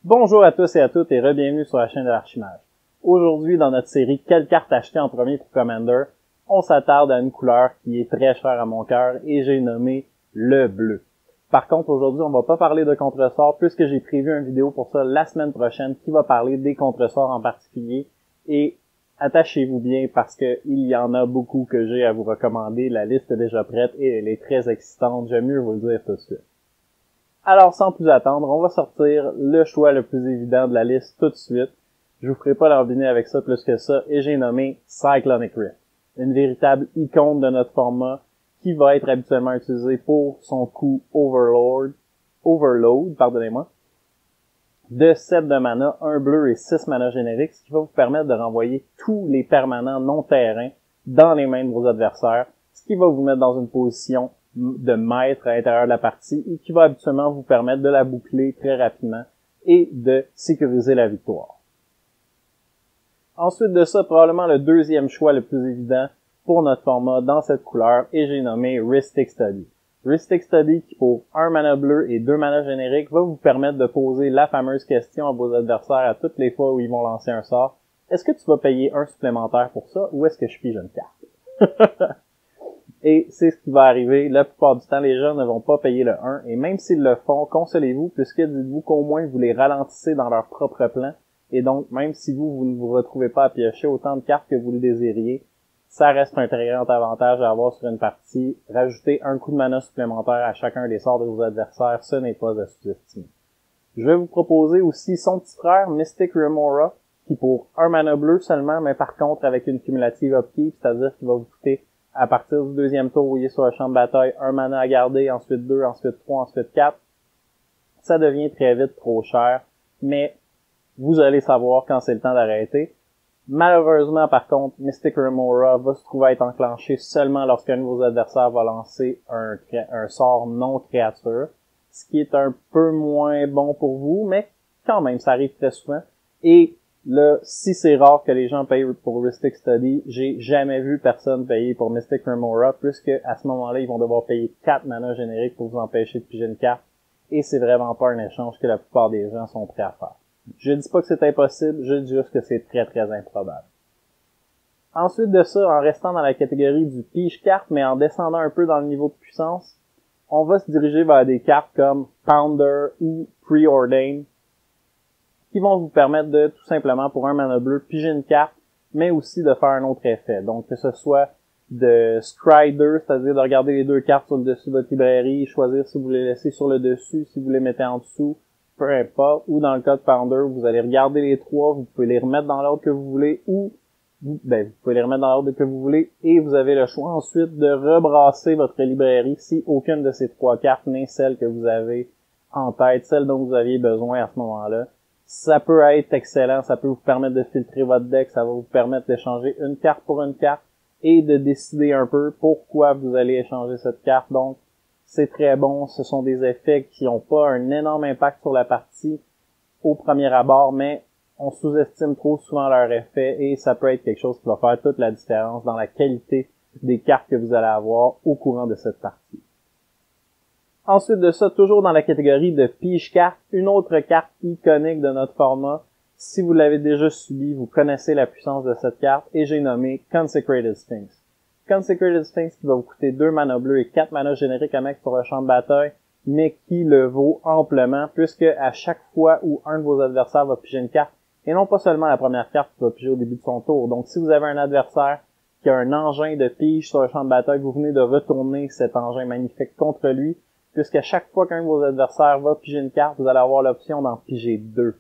Bonjour à tous et à toutes et re-bienvenue sur la chaîne de l'Archimage. Aujourd'hui, dans notre série « Quelle carte acheter en premier pour Commander ?», on s'attarde à une couleur qui est très chère à mon cœur et j'ai nommé le bleu. Par contre, aujourd'hui, on va pas parler de contresorts puisque j'ai prévu une vidéo pour ça la semaine prochaine qui va parler des contresorts en particulier. Et attachez-vous bien parce que il y en a beaucoup que j'ai à vous recommander. La liste est déjà prête et elle est très excitante. J'aime mieux vous le dire tout de suite. Alors, sans plus attendre, on va sortir le choix le plus évident de la liste tout de suite. Je vous ferai pas l'embiner avec ça plus que ça, et j'ai nommé Cyclonic Rift, une véritable icône de notre format qui va être habituellement utilisée pour son coup Overload, de 7 de mana, 1 bleu et 6 mana génériques, ce qui va vous permettre de renvoyer tous les permanents non-terrains dans les mains de vos adversaires, ce qui va vous mettre dans une position de maître à l'intérieur de la partie et qui va habituellement vous permettre de la boucler très rapidement et de sécuriser la victoire. Ensuite de ça, probablement le deuxième choix le plus évident pour notre format dans cette couleur, et j'ai nommé Rhystic Study. Rhystic Study, qui pour 1 mana bleu et 2 mana génériques, va vous permettre de poser la fameuse question à vos adversaires à toutes les fois où ils vont lancer un sort. Est-ce que tu vas payer un supplémentaire pour ça, ou est-ce que je pige une carte? Et c'est ce qui va arriver. La plupart du temps, les gens ne vont pas payer le 1. Et même s'ils le font, consolez-vous, puisque dites-vous qu'au moins vous les ralentissez dans leur propre plan. Et donc, même si vous ne vous retrouvez pas à piocher autant de cartes que vous le désiriez, ça reste un très grand avantage à avoir sur une partie. Rajouter un coup de mana supplémentaire à chacun des sorts de vos adversaires, ce n'est pas à sous-estimer. Je vais vous proposer aussi son petit frère, Mystic Remora, qui pour 1 mana bleu seulement, mais par contre avec une cumulative upkeep, c'est-à-dire qu'il va vous coûter à partir du deuxième tour, vous voyez sur le champ de bataille, 1 mana à garder, ensuite 2, ensuite 3, ensuite 4. Ça devient très vite trop cher, mais vous allez savoir quand c'est le temps d'arrêter. Malheureusement, par contre, Mystic Remora va se trouver à être enclenché seulement lorsqu'un de vos adversaires va lancer un sort non créature, ce qui est un peu moins bon pour vous, mais quand même, ça arrive très souvent. Et là, si c'est rare que les gens payent pour Rhystic Study, j'ai jamais vu personne payer pour Mystic Remora, puisque à ce moment-là, ils vont devoir payer 4 mana génériques pour vous empêcher de piger une carte, et c'est vraiment pas un échange que la plupart des gens sont prêts à faire. Je dis pas que c'est impossible, je dis juste que c'est très très improbable. Ensuite de ça, en restant dans la catégorie du pige-carte, mais en descendant un peu dans le niveau de puissance, on va se diriger vers des cartes comme Pounder ou Preordain, qui vont vous permettre de, tout simplement, pour 1 mana bleu, piger une carte, mais aussi de faire un autre effet. Donc, que ce soit de Strider, c'est-à-dire de regarder les deux cartes sur le dessus de votre librairie, choisir si vous les laissez sur le dessus, si vous les mettez en dessous, peu importe, ou dans le cas de Pounder, vous allez regarder les trois, vous pouvez les remettre dans l'ordre que vous voulez, ou vous pouvez les remettre dans l'ordre que vous voulez, et vous avez le choix ensuite de rebrasser votre librairie si aucune de ces trois cartes n'est celle que vous avez en tête, celle dont vous aviez besoin à ce moment-là. Ça peut être excellent, ça peut vous permettre de filtrer votre deck, ça va vous permettre d'échanger une carte pour une carte, et de décider un peu pourquoi vous allez échanger cette carte. Donc, c'est très bon, ce sont des effets qui n'ont pas un énorme impact sur la partie au premier abord, mais on sous-estime trop souvent leur effet et ça peut être quelque chose qui va faire toute la différence dans la qualité des cartes que vous allez avoir au courant de cette partie. Ensuite de ça, toujours dans la catégorie de pige-carte, une autre carte iconique de notre format. Si vous l'avez déjà subi, vous connaissez la puissance de cette carte et j'ai nommé Consecrated Sphinx. Consecrated Sphinx qui va vous coûter 2 mana bleus et 4 mana génériques à mettre sur le champ de bataille, mais qui le vaut amplement, puisque à chaque fois où un de vos adversaires va piger une carte, et non pas seulement la première carte qui va piger au début de son tour. Donc si vous avez un adversaire qui a un engin de pige sur le champ de bataille, vous venez de retourner cet engin magnifique contre lui, puisqu'à chaque fois qu'un de vos adversaires va piger une carte, vous allez avoir l'option d'en piger 2.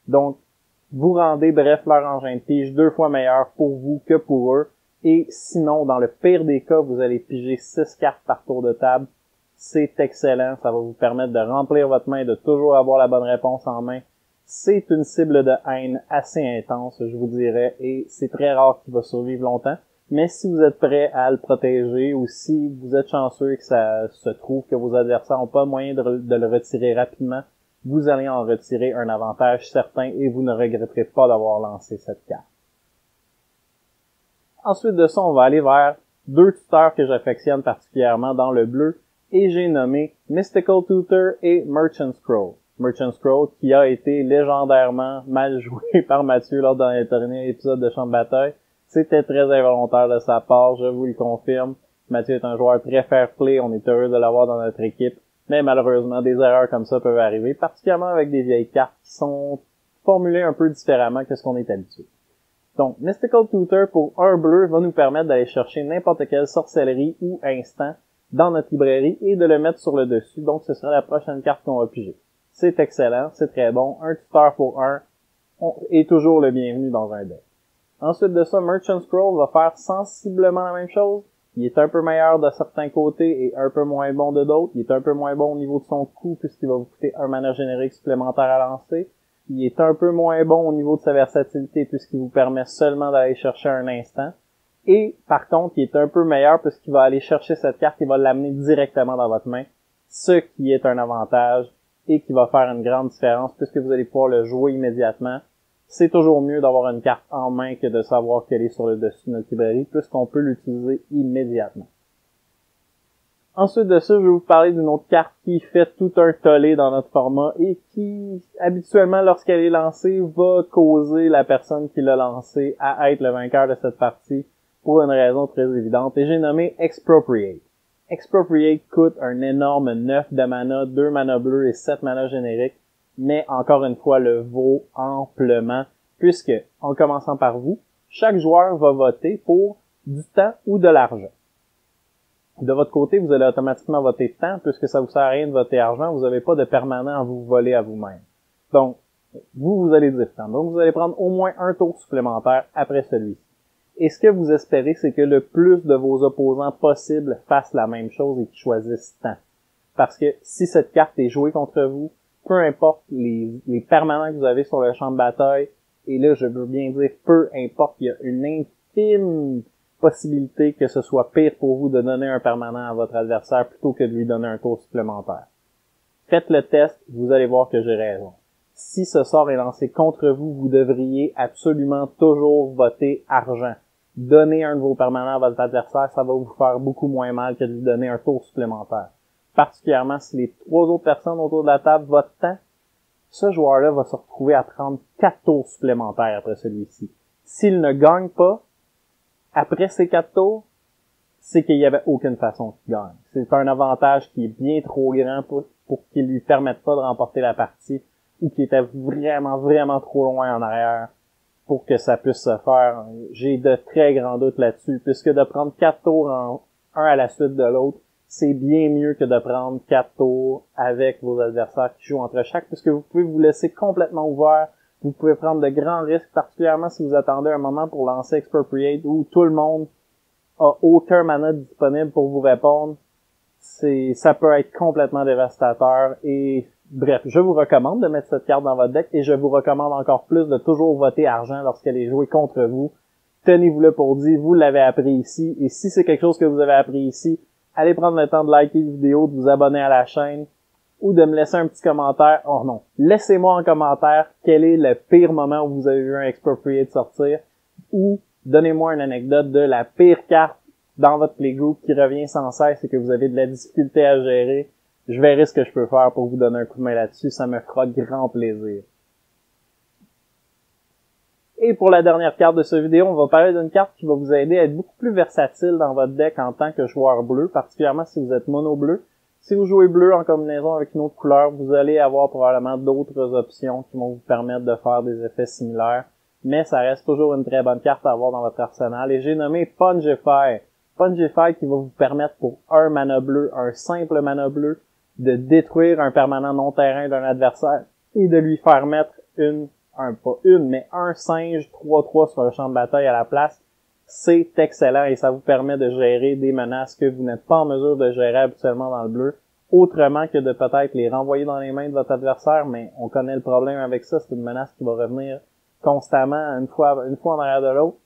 Donc, vous rendez, bref, leur engin de pige 2 fois meilleur pour vous que pour eux. Et sinon, dans le pire des cas, vous allez piger 6 cartes par tour de table. C'est excellent, ça va vous permettre de remplir votre main et de toujours avoir la bonne réponse en main. C'est une cible de haine assez intense, je vous dirais, et c'est très rare qu'il va survivre longtemps. Mais si vous êtes prêt à le protéger ou si vous êtes chanceux et que ça se trouve que vos adversaires n'ont pas moyen de le retirer rapidement, vous allez en retirer un avantage certain et vous ne regretterez pas d'avoir lancé cette carte. Ensuite de ça, on va aller vers deux tuteurs que j'affectionne particulièrement dans le bleu, et j'ai nommé Mystical Tutor et Merchant Scroll. Merchant Scroll, qui a été légendairement mal joué par Mathieu lors d'un dernier épisode de Champ de bataille. C'était très involontaire de sa part, je vous le confirme. Mathieu est un joueur très fair-play, on est heureux de l'avoir dans notre équipe, mais malheureusement, des erreurs comme ça peuvent arriver, particulièrement avec des vieilles cartes qui sont formulées un peu différemment que ce qu'on est habitué. Donc, Mystical Tutor pour 1 bleu va nous permettre d'aller chercher n'importe quelle sorcellerie ou instant dans notre librairie et de le mettre sur le dessus, donc ce sera la prochaine carte qu'on va piger. C'est excellent, c'est très bon, un tuteur pour 1 est toujours le bienvenu dans un deck. Ensuite de ça, Merchant Scroll va faire sensiblement la même chose. Il est un peu meilleur de certains côtés et un peu moins bon de d'autres. Il est un peu moins bon au niveau de son coût puisqu'il va vous coûter un mana générique supplémentaire à lancer. Il est un peu moins bon au niveau de sa versatilité puisqu'il vous permet seulement d'aller chercher un instant. Et par contre, il est un peu meilleur puisqu'il va aller chercher cette carte et va l'amener directement dans votre main, ce qui est un avantage et qui va faire une grande différence puisque vous allez pouvoir le jouer immédiatement. C'est toujours mieux d'avoir une carte en main que de savoir qu'elle est sur le dessus de notre librairie, puisqu'on peut l'utiliser immédiatement. Ensuite de ça, je vais vous parler d'une autre carte qui fait tout un tollé dans notre format et qui, habituellement, lorsqu'elle est lancée, va causer la personne qui l'a lancée à être le vainqueur de cette partie pour une raison très évidente. Et j'ai nommé Expropriate. Expropriate coûte un énorme 9 de mana, 2 mana bleus et 7 mana génériques. Mais encore une fois, le vaut amplement, puisque, en commençant par vous, chaque joueur va voter pour du temps ou de l'argent. De votre côté, vous allez automatiquement voter temps, puisque ça vous sert à rien de voter argent, vous n'avez pas de permanent à vous voler à vous-même. Donc, vous allez dire temps. Donc, vous allez prendre au moins un tour supplémentaire après celui-ci. Et ce que vous espérez, c'est que le plus de vos opposants possibles fassent la même chose et qu'ils choisissent temps. Parce que si cette carte est jouée contre vous, peu importe les permanents que vous avez sur le champ de bataille, et là, je veux bien dire peu importe, il y a une infime possibilité que ce soit pire pour vous de donner un permanent à votre adversaire plutôt que de lui donner un tour supplémentaire. Faites le test, vous allez voir que j'ai raison. Si ce sort est lancé contre vous, vous devriez absolument toujours voter argent. Donner un de vos permanents à votre adversaire, ça va vous faire beaucoup moins mal que de lui donner un tour supplémentaire. Particulièrement si les 3 autres personnes autour de la table votent tant, ce joueur-là va se retrouver à prendre 4 tours supplémentaires après celui-ci. S'il ne gagne pas, après ces 4 tours, c'est qu'il n'y avait aucune façon qu'il gagne. C'est un avantage qui est bien trop grand pour qu'il lui permette pas de remporter la partie ou qui était vraiment, vraiment trop loin en arrière pour que ça puisse se faire. J'ai de très grands doutes là-dessus, puisque de prendre 4 tours un à la suite de l'autre, c'est bien mieux que de prendre 4 tours avec vos adversaires qui jouent entre chaque, puisque vous pouvez vous laisser complètement ouvert. Vous pouvez prendre de grands risques, particulièrement si vous attendez un moment pour lancer Expropriate où tout le monde a aucun mana disponible pour vous répondre. Ça peut être complètement dévastateur et bref, je vous recommande de mettre cette carte dans votre deck et je vous recommande encore plus de toujours voter argent lorsqu'elle est jouée contre vous. Tenez-vous-le pour dit, vous l'avez appris ici et si c'est quelque chose que vous avez appris ici, allez prendre le temps de liker la vidéo, de vous abonner à la chaîne ou de me laisser un petit commentaire. Oh non, laissez-moi en commentaire quel est le pire moment où vous avez vu un Expropriate sortir ou donnez-moi une anecdote de la pire carte dans votre playgroup qui revient sans cesse et que vous avez de la difficulté à gérer. Je verrai ce que je peux faire pour vous donner un coup de main là-dessus, ça me fera grand plaisir. Et pour la dernière carte de cette vidéo, on va parler d'une carte qui va vous aider à être beaucoup plus versatile dans votre deck en tant que joueur bleu, particulièrement si vous êtes mono bleu. Si vous jouez bleu en combinaison avec une autre couleur, vous allez avoir probablement d'autres options qui vont vous permettre de faire des effets similaires, mais ça reste toujours une très bonne carte à avoir dans votre arsenal. Et j'ai nommé Pungify. Pungify qui va vous permettre pour un mana bleu, un simple mana bleu, de détruire un permanent non-terrain d'un adversaire et de lui faire mettre un singe 3/3 sur le champ de bataille à la place. C'est excellent et ça vous permet de gérer des menaces que vous n'êtes pas en mesure de gérer habituellement dans le bleu, autrement que de peut-être les renvoyer dans les mains de votre adversaire, mais on connaît le problème avec ça, c'est une menace qui va revenir constamment une fois en arrière de l'autre.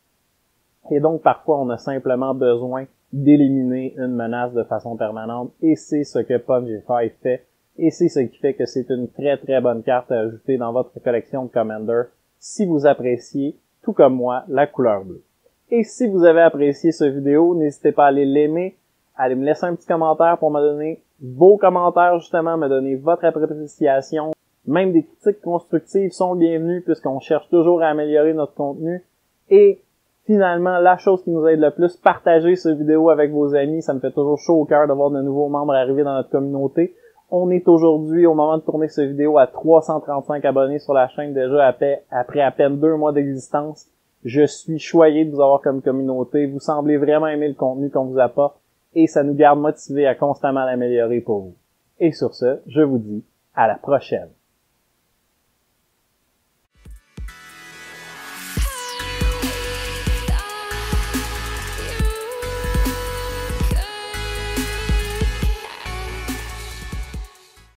Et donc parfois on a simplement besoin d'éliminer une menace de façon permanente et c'est ce que Pungify fait. Et c'est ce qui fait que c'est une très très bonne carte à ajouter dans votre collection de Commander si vous appréciez, tout comme moi, la couleur bleue. Et si vous avez apprécié cette vidéo, n'hésitez pas à aller l'aimer, à aller me laisser un petit commentaire pour me donner vos commentaires justement, me donner votre appréciation, Même des critiques constructives sont bienvenues puisqu'on cherche toujours à améliorer notre contenu. Et finalement, la chose qui nous aide le plus, partagez cette vidéo avec vos amis. Ça me fait toujours chaud au cœur de voir de nouveaux membres arriver dans notre communauté. On est aujourd'hui, au moment de tourner cette vidéo, à 335 abonnés sur la chaîne déjà après à peine 2 mois d'existence. Je suis choyé de vous avoir comme communauté. Vous semblez vraiment aimer le contenu qu'on vous apporte et ça nous garde motivés à constamment l'améliorer pour vous. Et sur ce, je vous dis à la prochaine.